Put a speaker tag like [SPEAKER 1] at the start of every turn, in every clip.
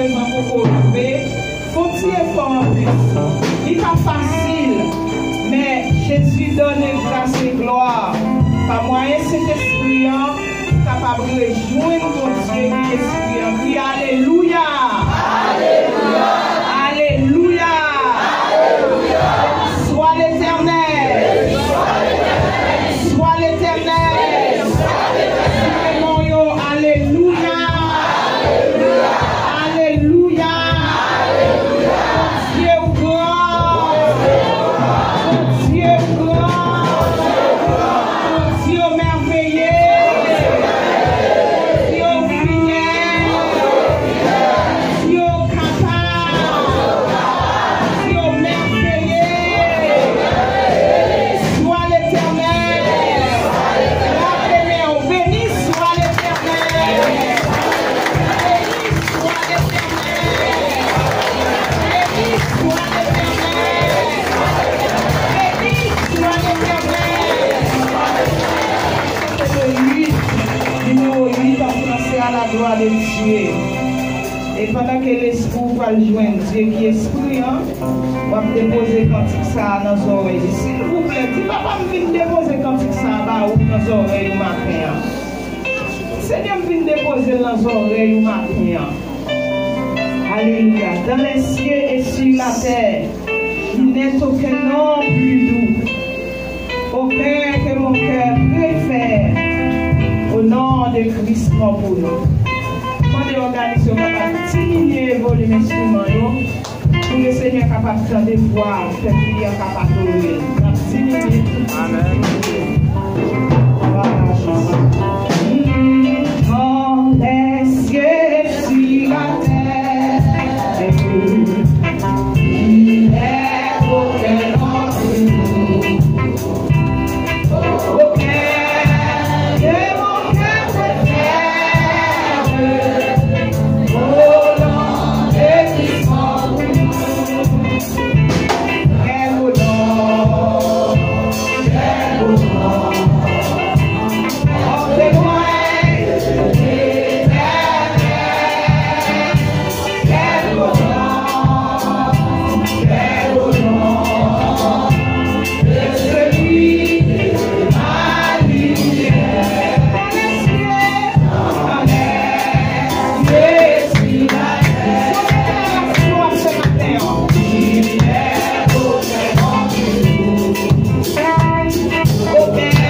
[SPEAKER 1] présent pour occuper. Faut-il effort en plus? Il n'est pas facile, mais Jésus donne grâce et gloire. Par moyen de cet esprit, capable de rejoindre mon Dieu qui est esprit. Crie Alléluia! Alléluia! Alléluia! Alléluia! Sois l'Éternel! Sois l'Éternel! Alléluia! Alléluia! Dieu grand! Dieu grand! Dieu merveilleux! Dieu fidèle! Dieu capable! Dieu merveilleux! Sois l'Éternel! L'appelez, béni soit l'Éternel! Numéro 8 en français à la gloire de Dieu. Et pendant que l'esprit va le joindre, Dieu qui est esprit, on va déposer cantique ça dans nos oreilles. S'il vous plaît, dis papa, je viens déposer cantique ça dans nos oreilles matin. Seigneur, je viens déposer dans nos oreilles matin. Alléluia. Dans les cieux et sur la terre, il n'est aucun nom plus doux, aucun que mon cœur préfère. Au nom de Christ pour nous. Quand on organise, on va diminuer le volume instrument pour le Seigneur capable de faire des voix, faire prier capable de louer. Diminuer. Amen. Voilà, dans les cieux sur la terre, il est aucun nom plus doux. Okay.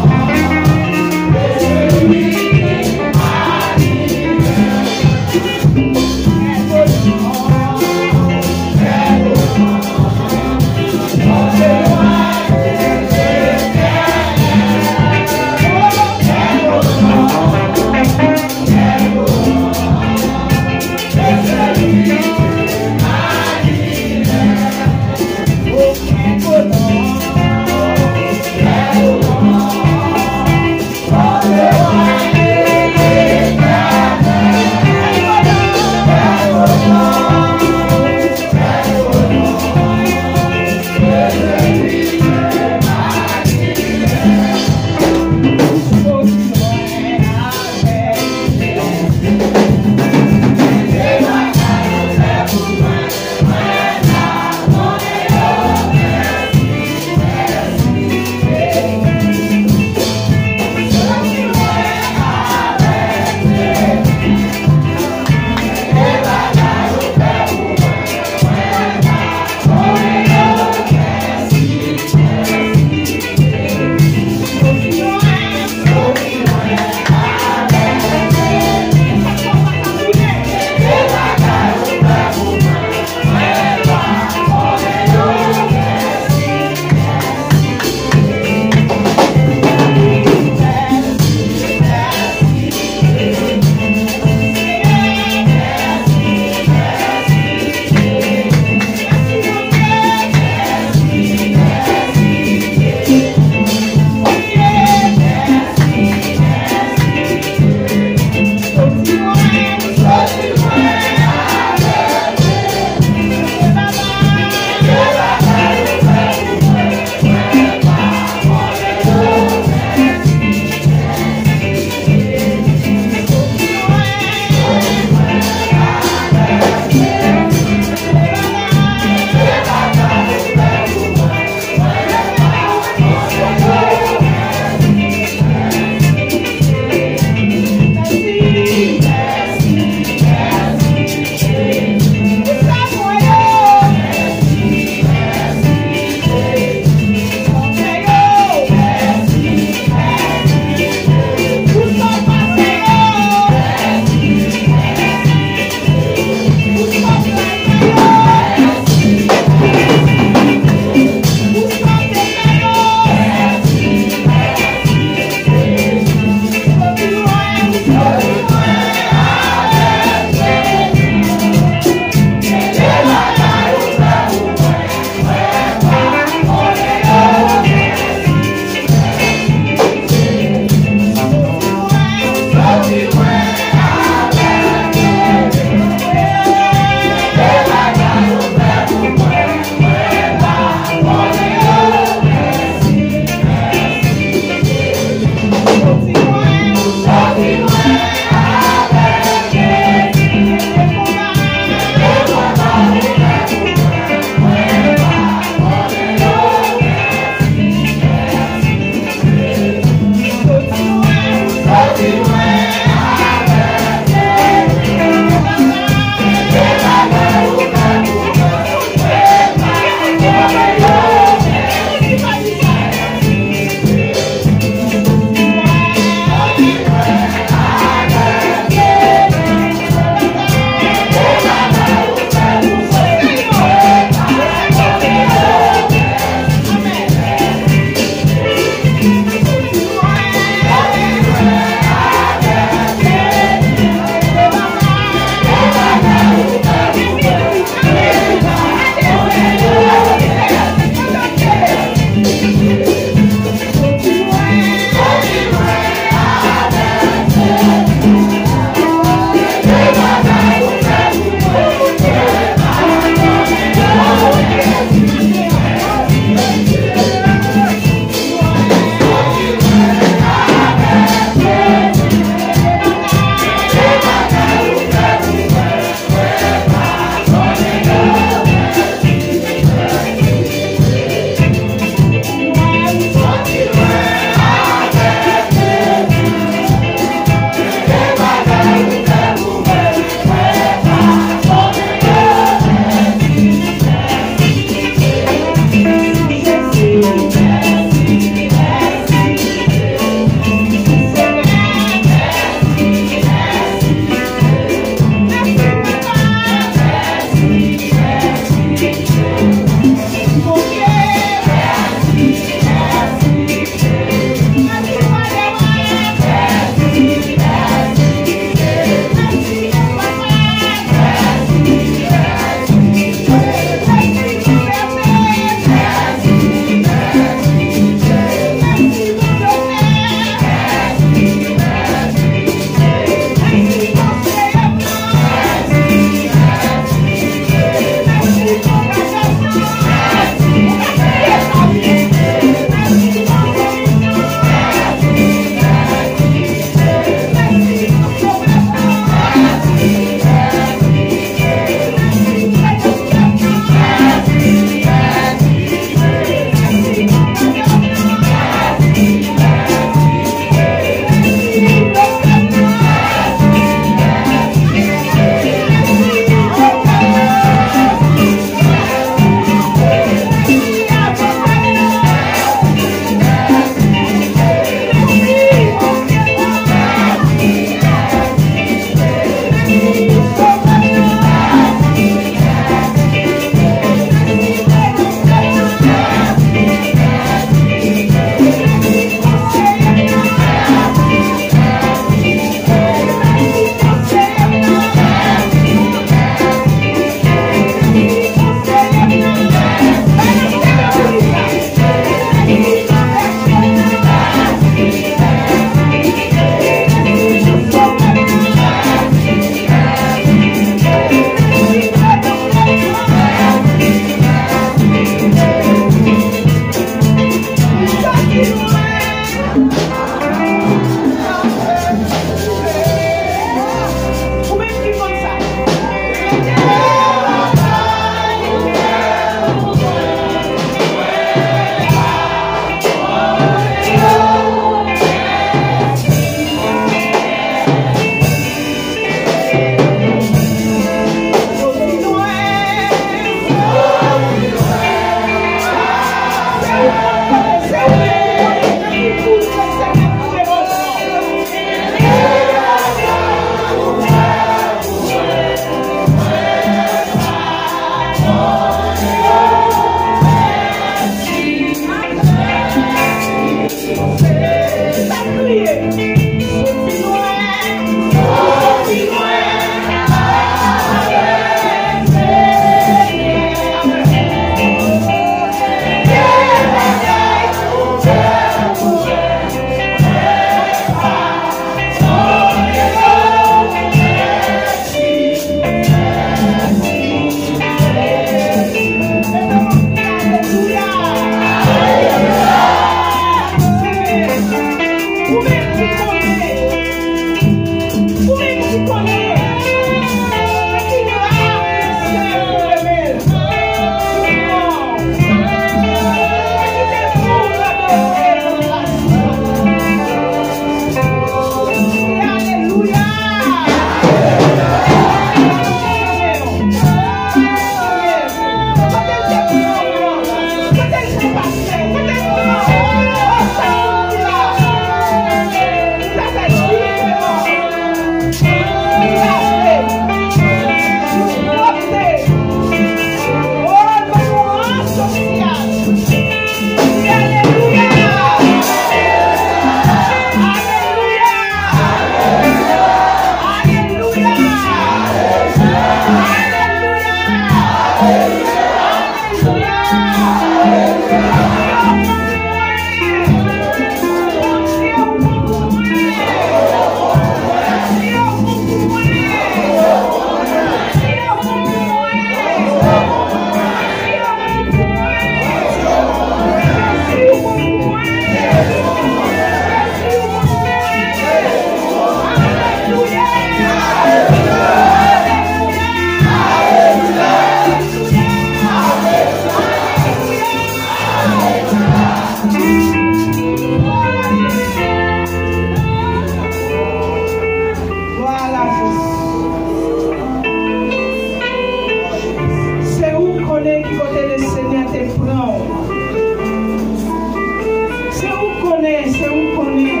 [SPEAKER 1] c'est où qu'on est.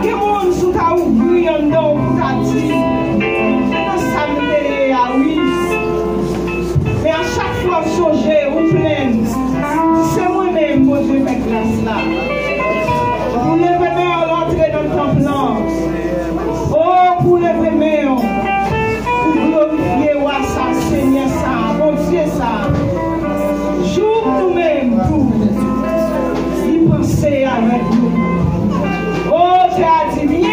[SPEAKER 1] Il y a des gens qui ont ouvert un don pour ta dit. Dans sa vie, oui. Mais à chaque fois que je vous plains, c'est moi-même que je fais grâce là. Pour les premiers, rentrer dans ton plan. Oh, pour les premiers, pour glorifier ça, Seigneur, ça, bon Dieu, ça. Joue nous-mêmes pour y penser avec nous. Oh, tu as dit, viens.